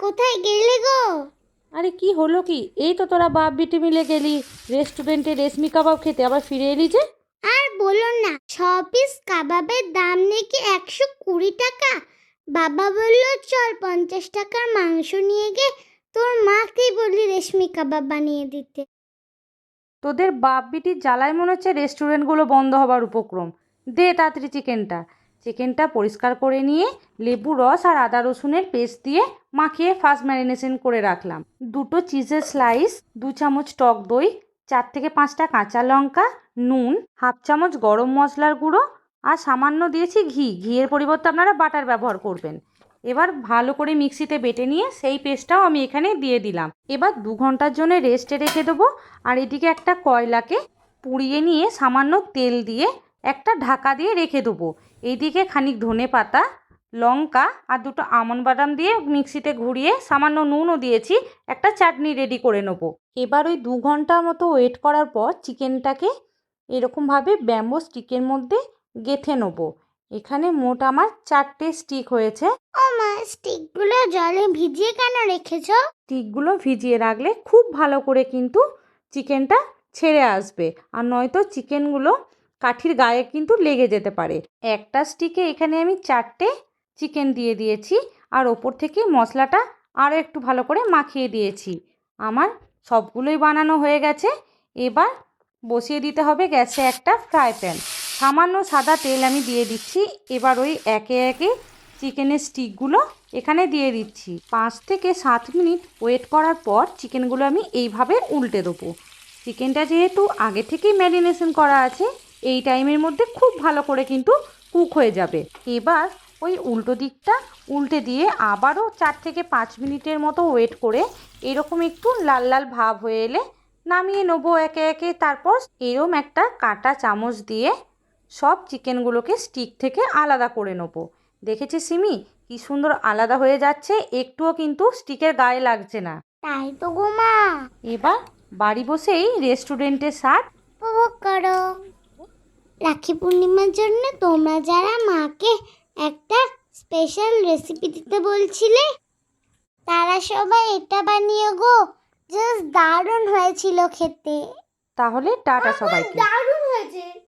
কোথায় গেলে গো? আরে কি হলো কি? এই তো তোরা বাপ বিটি মিলে গেলি রেস্টুরেন্টে রেশমি কাবাব খেতে, আবার ফিরে এলি যে? আর বলো না, 6 পিস কাবাবের দাম নাকি 120 টাকা। বাবা বলল চল 50 টাকার মাংস নিয়ে গে তোর মাকেই বলি রেশমি কাবাব বানিয়ে দিতে। তোদের বাপ বিটির জ্বালায় মনে হচ্ছে রেস্টুরেন্টগুলো বন্ধ হবার উপক্রম। দে তাড়াতাড়ি চিকেনটা পরিষ্কার করে নিয়ে লেবু রস আর আদা রসুনের পেস্ট দিয়ে মাখিয়ে ফার্স্ট ম্যারিনেশন করে রাখলাম। 2টো চিজের স্লাইস, 2 চামচ টক দই, 4 থেকে 5টা কাঁচা লঙ্কা, নুন, হাফ চামচ গরম মশলার গুঁড়ো আর সামান্য দিয়েছি ঘিয়ের পরিবর্তে আপনারা বাটার ব্যবহার করবেন। এবার ভালো করে মিক্সিতে বেটে নিয়ে সেই পেস্টটাও আমি এখানে দিয়ে দিলাম। এবার 2 ঘন্টার জন্য রেস্টে রেখে দেবো। আর এদিকে একটা কয়লাকে পুড়িয়ে নিয়ে সামান্য তেল দিয়ে একটা ঢাকা দিয়ে রেখে দেবো। এইদিকে খানিক ধনেপাতা, লঙ্কা আর 2টো আমন্ড বাদাম দিয়ে মিক্সিতে ঘুরিয়ে সামান্য নুনও দিয়েছি, একটা চাটনি রেডি করে নেবো। এবার ওই 2 ঘন্টা মতো ওয়েট করার পর চিকেনটাকে এরকমভাবে ব্যাম্বো স্টিকের মধ্যে গেঁথে নেবো। এখানে মোট আমার 4টে স্টিক হয়েছে। ও মা, স্টিকগুলো জলে ভিজিয়ে কেন রেখেছো? স্টিকগুলো ভিজিয়ে রাখলে খুব ভালো করে কিন্তু চিকেনটা ছেড়ে আসবে, আর নয়তো চিকেনগুলো কাঠির গায়ে কিন্তু লেগে যেতে পারে। একটা স্টিকে এখানে আমি 4টে চিকেন দিয়ে দিয়েছি, আর ওপর থেকে মশলাটা আরও একটু ভালো করে মাখিয়ে দিয়েছি। আমার সবগুলোই বানানো হয়ে গেছে। এবার বসিয়ে দিতে হবে গ্যাসে একটা ফ্রাই প্যান। সামান্য সাদা তেল আমি দিয়ে দিচ্ছি। এবার ওই একে একে চিকেনের স্টিকগুলো এখানে দিয়ে দিচ্ছি। 5 থেকে 7 মিনিট ওয়েট করার পর চিকেনগুলো আমি এইভাবে উল্টে দেবো। চিকেনটা যেহেতু আগে থেকেই ম্যারিনেশন করা আছে, এই টাইমের মধ্যে খুব ভালো করে কিন্তু কুক হয়ে যাবে। এবার ওই উল্টো দিকটা উল্টে দিয়ে আবারও 4 থেকে 5 মিনিটের মতো ওয়েট করে এরকম একটু লাল লাল ভাব হয়ে এলে নামিয়ে নেবো একে একে। তারপর এরম একটা কাঁটা চামচ দিয়ে সব চিকেনগুলোকে স্টিক থেকে আলাদা করে নেবো। দেখেছিস সিমি, কি সুন্দর আলাদা হয়ে যাচ্ছে, একটুও কিন্তু স্টিকের গায়ে লাগছে না। তাই তো গো মা। এবার বাড়ি বসেই রেস্টুরেন্টের স্বাদ উপভোগ করো। রাখি পূর্ণিমার জন্য তোমরা যারা মাকে একটা স্পেশাল রেসিপি দিতে বলছিলে, তারা সবাই এটা বানিয়ে গো, জাস্ট দারুণ হয়েছিল খেতে। তাহলে টাটা সবাইকে। দারুণ হয়েছে।